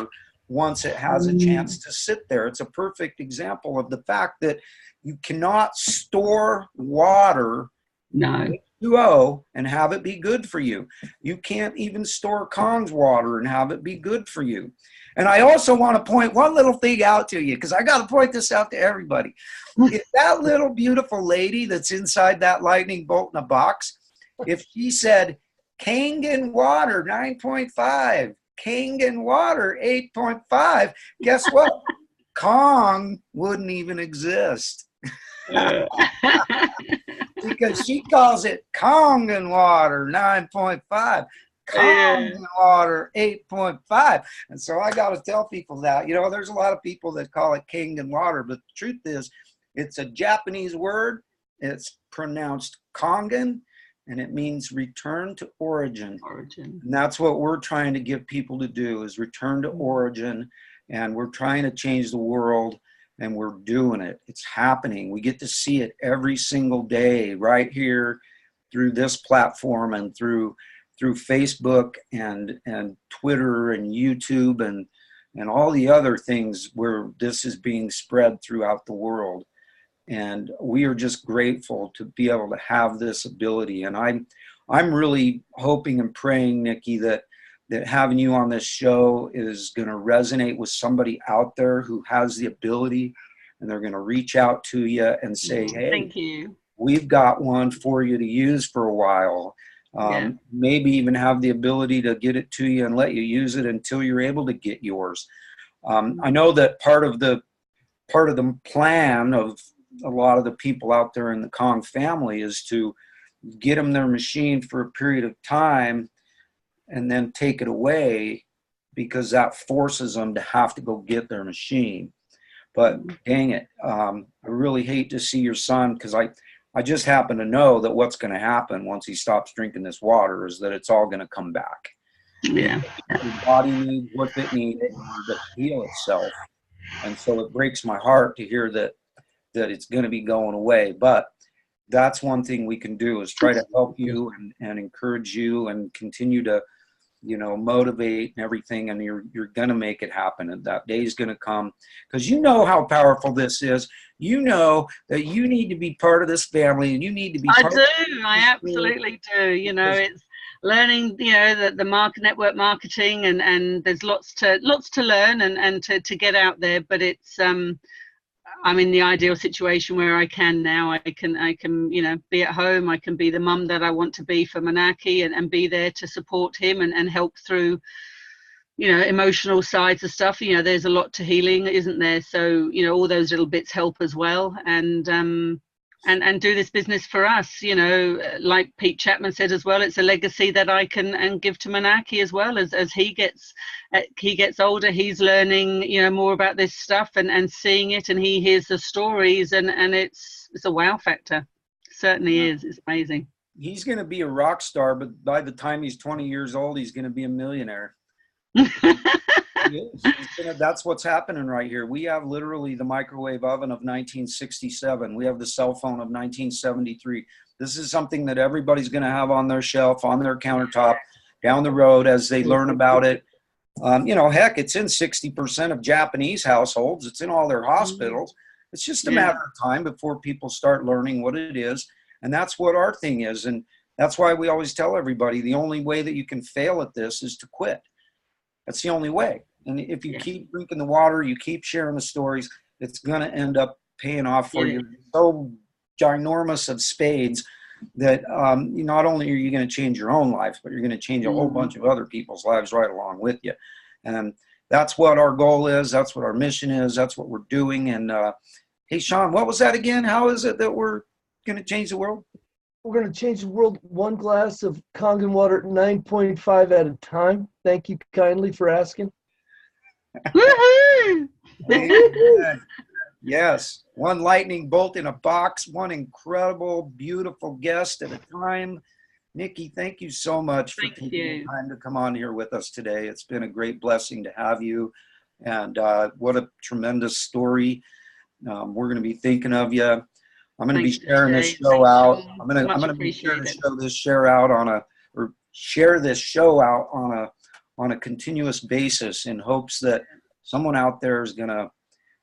once it has a chance to sit there. It's a perfect example of the fact that you cannot store water, H2O, and have it be good for you. You can't even store Kong's water and have it be good for you. And I also want to point one little thing out to you, because I got to point this out to everybody. If that little beautiful lady that's inside that lightning bolt in a box, if she said Kangen water 9.5, Kangen water 8.5, guess what? Kong wouldn't even exist. Because she calls it Kangen water 9.5. Kangen water 8.5. And so I got to tell people that, you know, there's a lot of people that call it Kangen water, but the truth is it's a Japanese word. It's pronounced Kangen, and it means return to origin. And that's what we're trying to get people to do, is return to origin. And we're trying to change the world, and we're doing it. It's happening. We get to see it every single day right here through this platform, and through Facebook and Twitter and YouTube and all the other things where this is being spread throughout the world. And we are just grateful to be able to have this ability. And I'm really hoping and praying, Niki, that having you on this show is going to resonate with somebody out there who has the ability, and they're going to reach out to you and say, hey, thank you. We've got one for you to use for a while. Maybe even have the ability to get it to you and let you use it until you're able to get yours. I know that part of the plan of a lot of the people out there in the Kong family is to get them their machine for a period of time and then take it away, because that forces them to have to go get their machine. But dang it, I really hate to see your son, because I just happen to know that what's going to happen once he stops drinking this water is that it's all going to come back. Yeah. His body needs what it needs in order to heal itself. And so it breaks my heart to hear that it's going to be going away. But that's one thing we can do, is try to help you and encourage you and continue to, you know, motivate and everything. And you're going to make it happen. And that day is going to come, because you know how powerful this is. You know that you need to be part of this family, and you need to be part of this. I absolutely do. You know, it's learning, you know, the network marketing, and there's lots to learn and to get out there. But it's I'm in the ideal situation where I can now. I can, you know, be at home. I can be the mum that I want to be for Manaki, and be there to support him and help through, you know, emotional sides of stuff. You know, there's a lot to healing, isn't there? So, you know, all those little bits help as well. And and do this business for us. You know, like Pete Chapman said as well, it's a legacy that I can and give to Manaki as well. As he gets older, he's learning, you know, more about this stuff and seeing it, and he hears the stories, and it's a wow factor. It certainly is. It's amazing. He's going to be a rock star, but by the time he's 20 years old, he's going to be a millionaire. That's what's happening right here. We have literally the microwave oven of 1967. We have the cell phone of 1973. This is something that everybody's going to have on their shelf, on their countertop, down the road as they learn about it. You know, heck, it's in 60% of Japanese households. It's in all their hospitals. It's just a matter of time before people start learning what it is. And that's what our thing is. And that's why we always tell everybody the only way that you can fail at this is to quit. That's the only way. And if you keep drinking the water, you keep sharing the stories, it's going to end up paying off for you so ginormous of spades that not only are you going to change your own life, but you're going to change a whole bunch of other people's lives right along with you. And that's what our goal is. That's what our mission is. That's what we're doing. And hey, Sean, what was that again? How is it that we're going to change the world? We're going to change the world one glass of Kangen water 9.5 at a time. Thank you kindly for asking. Woohoo! Yes, one lightning bolt in a box, one incredible, beautiful guest at a time. Niki, thank you so much for taking the time to come on here with us today. It's been a great blessing to have you, and what a tremendous story. We're going to be thinking of you. I'm going to be sharing this show out. I'm going to be sure to share this show out on a continuous basis in hopes that someone out there is going to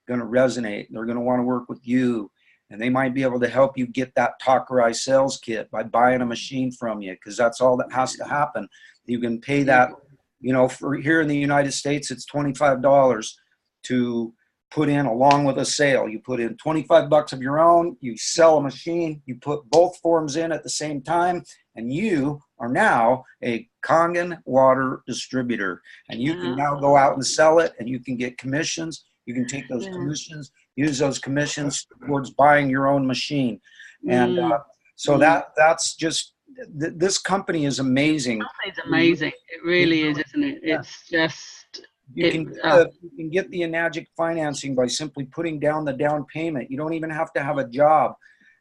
resonate. They're going to want to work with you, and they might be able to help you get that Talkerai sales kit by buying a machine from you, because that's all that has to happen. You can pay that, you know, for here in the United States, it's $25 to put in along with a sale. You put in $25 of your own, you sell a machine, you put both forms in at the same time, and you are now a Kangen water distributor. And you can now go out and sell it, and you can get commissions. You can take those commissions, use those commissions towards buying your own machine. And so that's just, this company is amazing. It's amazing. It really is, isn't it? It's just, you can get the Enagic financing by simply putting down the down payment. You don't even have to have a job.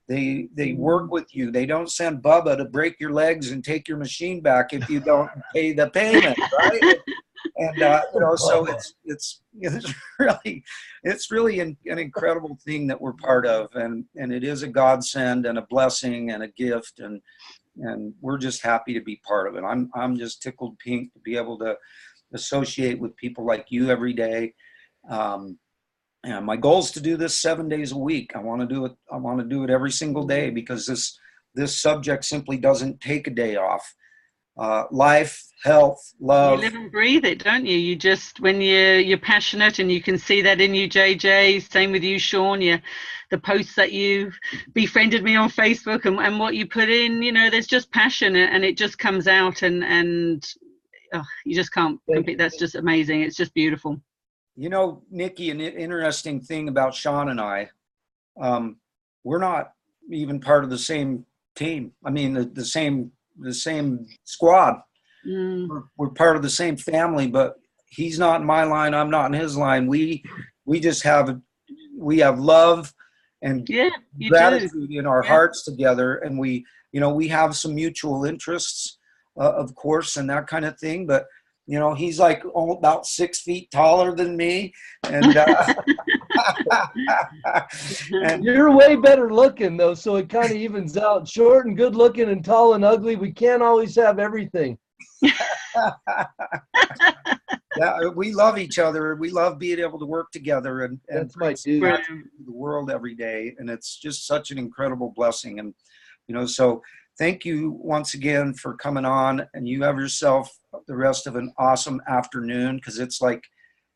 They work with you. They don't send Bubba to break your legs and take your machine back if you don't pay the payment, right? And you know, so it's really an incredible thing that we're part of, and it is a godsend and a blessing and a gift, and we're just happy to be part of it. I'm just tickled pink to be able to associate with people like you every day. And my goal is to do this 7 days a week. I want to do it. I want to do it every single day, because this subject simply doesn't take a day off. Life, health, love. You live and breathe it, don't you? You just, when you're passionate, and you can see that in you, JJ. Same with you, Sean. The posts that you've befriended me on Facebook and what you put in, you know, there's just passion, and it just comes out, and you just can't compete. That's just amazing. It's just beautiful. You know, Niki, an interesting thing about Sean and I, we're not even part of the same team. I mean, the same squad. We're part of the same family, but he's not in my line. I'm not in his line. We have love and gratitude in our hearts together, and we have some mutual interests, of course, and that kind of thing. But you know, he's like about 6 feet taller than me, and and you're way better looking though, so it kind of evens out. Short and good looking and tall and ugly, we can't always have everything. Yeah, we love each other. We love being able to work together and my dude. The world every day, and it's just such an incredible blessing. And you know, so thank you once again for coming on, and you have yourself the rest of an awesome afternoon, because it's like,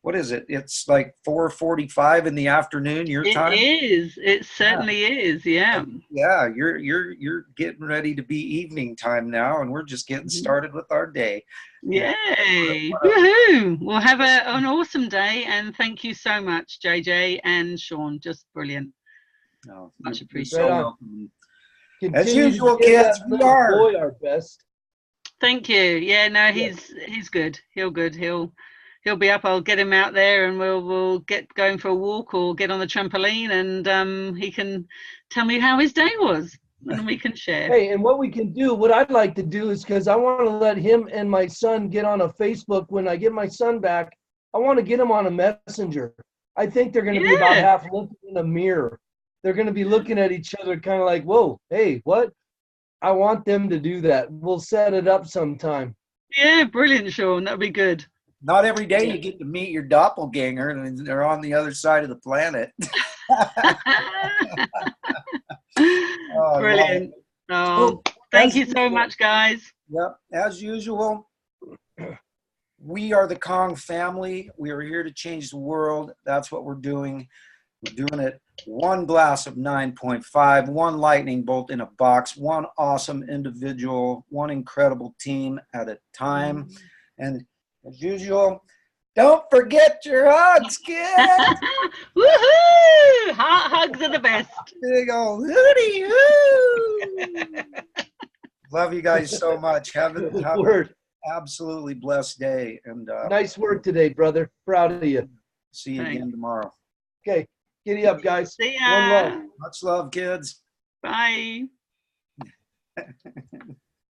what is it? It's like 4:45 in the afternoon your time. It is. It certainly is. Yeah. Yeah, you're getting ready to be evening time now, and we're just getting started with our day. Yay! Woohoo! Well, have an awesome day, and thank you so much, JJ and Sean. Just brilliant. No, Much you're appreciated. so Right on. welcome. Continue As usual, to give kids, that we little are. boy our best. Thank you. Yeah, no, he's good. He'll be up. I'll get him out there, and we'll get going for a walk or get on the trampoline, and he can tell me how his day was, and we can share. Hey, and what we can do, what I'd like to do is, because I want to let him and my son get on a Facebook. When I get my son back, I want to get him on a messenger. I think they're going to be about half looking in a mirror. They're going to be looking at each other kind of like, whoa, hey, what? I want them to do that. We'll set it up sometime. Yeah, brilliant, Sean. That'd be good. Not every day you get to meet your doppelganger, and they're on the other side of the planet. Oh, brilliant. Oh, thank you so much, guys. Yep. As usual, we are the Kong family. We are here to change the world. That's what we're doing. We're doing it one glass of 9.5, one lightning bolt in a box, one awesome individual, one incredible team at a time. And as usual, don't forget your hugs, kids. Woohoo! Heart hugs are the best. Big old HoooDeeeHooooo. Love you guys so much. Have an absolutely blessed day. And nice work today, brother. Proud of you. See you again tomorrow. Okay. Giddy up, guys. See ya. One love. Much love, kids. Bye.